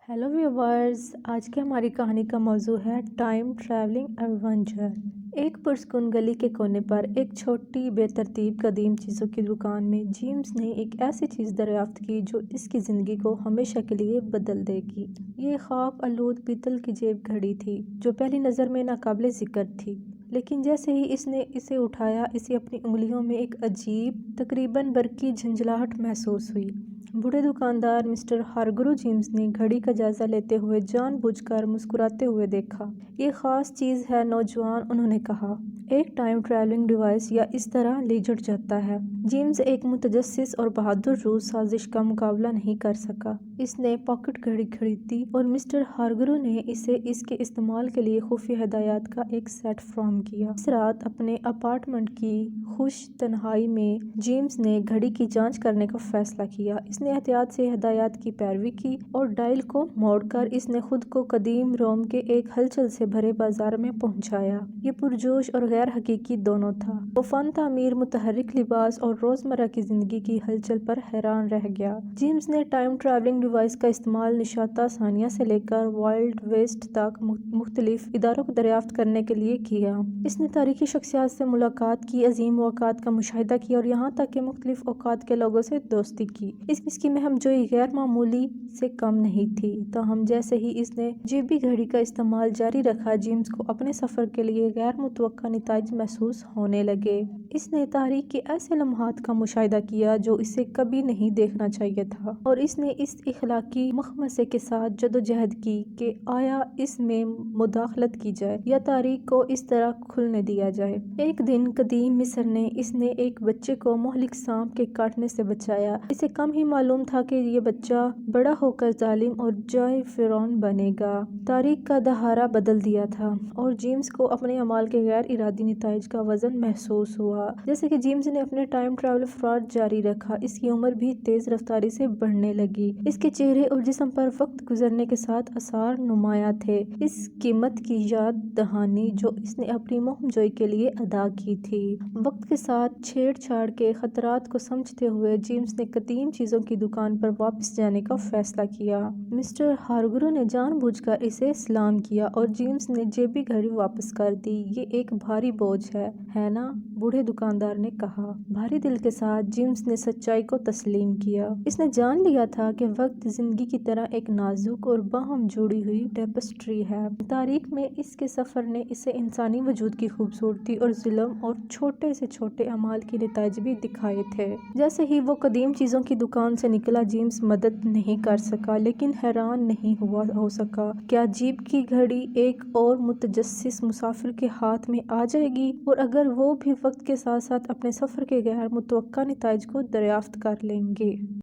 Hello viewers, आज की हमारी कहानी का मौजू है टाइम ट्रैवलिंग एडवेंचर। एक पुरस्कून गली के कोने पर एक छोटी बेतरतीब कदीम चीज़ों की दुकान में जेम्स ने एक ऐसी चीज़ दरियाफ्त की जो इसकी ज़िंदगी को हमेशा के लिए बदल देगी। ये खाक आलूद पीतल की जेब घड़ी थी जो पहली नज़र में नाकाबिले ज़िक्र थी, लेकिन जैसे ही इसने इसे उठाया, इसे अपनी उंगलियों में एक अजीब, तकरीबन बरकी झंझलाहट महसूस हुई। बूढ़े दुकानदार मिस्टर हारग्रू जेम्स ने घड़ी का जायजा लेते हुए जानबूझकर मुस्कुराते हुए देखा। ये खास चीज़ है नौजवान, उन्होंने कहा, एक टाइम ट्रैवलिंग डिवाइस या इस तरह लिजट जाता है। जेम्स एक मुतजस्सिस और बहादुर रूस साजिश का मुकाबला नहीं कर सका। इसने पॉकेट घड़ी खरीदी और मिस्टर हारग्रू ने इसे इसके इस्तेमाल के लिए खुफिया हिदायत का एक सेट फराहम किया। इस रात अपने अपार्टमेंट की खुश तन्हाई में जेम्स ने घड़ी की जांच करने का फैसला किया। इसने एहतियात से हिदायत की पैरवी की और डायल को मोड़कर इसने खुद को कदीम रोम के एक हलचल से भरे बाजार में पहुंचाया। ये पुरजोश और गैर हकीकी दोनों था। वो फन तामीर, मुतहर्रिक लिबास और रोजमर्रा की जिंदगी की हलचल पर हैरान रह गया। जेम्स ने टाइम ट्रैवलिंग डिवाइस का इस्तेमाल निशाता सानिया से लेकर वाइल्ड वेस्ट तक मुख्तलिफ इदारों को दरियाफ्त करने के लिए किया। इसने तारीखी शख्सियात से मुलाकात की, अजीम औकात का मुशाहिदा किया और यहाँ तक कि मुख्तलिफ औकात के लोगों से दोस्ती की। इसकी महमजोई गैर मामूली से कम नहीं थी। ताहम जैसे ही इसने जेबी घड़ी का इस्तेमाल जारी रखा, जेम्स को अपने सफ़र के लिए गैर मुतवक्का नताइज महसूस होने लगे। इसने तारीख के ऐसे लम्हात का मुशाहिदा किया जो इसे कभी नहीं देखना चाहिए था, और इसने इस इखलाकी मखमसे के साथ जदोजहद की कि आया इसमें मुदाखलत की जाए या तारीख को इस तरह खुलने दिया जाए। एक दिन कदीम मिस्र ने इसने एक बच्चे को मोहलिक सांप के काटने से बचाया। इसे कम ही मालूम था कि ये बच्चा बड़ा होकर जालिम और जाए फिरौन बनेगा। तारीख का दहारा बदल दिया था और जेम्स को अपने अमाल के गैर इरादी नताइज का वजन महसूस हुआ। जैसे कि जेम्स ने अपने टाइम ट्रैवल फ्रॉड जारी रखा, इसकी उम्र भी तेज रफ्तारी से बढ़ने लगी। इसके चेहरे और जिस्म पर वक्त गुजरने के साथ आसार नुमाया थे। इस कीमत की याद दहानी जो इसने अपनी मुहिम के लिए अदा की थी। वक्त के साथ छेड़छाड़ के खतरात को समझते हुए जेम्स ने कदीम चीजों की दुकान पर वापस जाने का फैसला किया। मिस्टर हारग्रू ने जानबूझकर इसे सलाम किया और जेम्स ने जेबी घड़ी वापस कर दी। ये एक भारी बोझ है ना? बूढ़े दुकानदार ने कहा। भारी दिल के साथ जेम्स ने सच्चाई को तस्लीम किया। इसने जान लिया था कि वक्त जिंदगी की तरह एक नाजुक और बाहम जुड़ी हुई टेपेस्ट्री है। तारीख में इसके सफर ने इसे इंसानी वजूद की खूबसूरती और जुल्म और छोटे से छोटे अमाल की नताइज भी दिखाए थे। जैसे ही वो कदीम चीजों की दुकान से निकला, जेम्स मदद नहीं कर सका, लेकिन हैरान नहीं हो सका। क्या जीप की घड़ी एक और मुतजस्सिस मुसाफिर के हाथ में आ जाएगी, और अगर वो भी वक्त के साथ साथ अपने सफर के गैर मुतवक्का नताइज को दरियाफ्त कर लेंगे?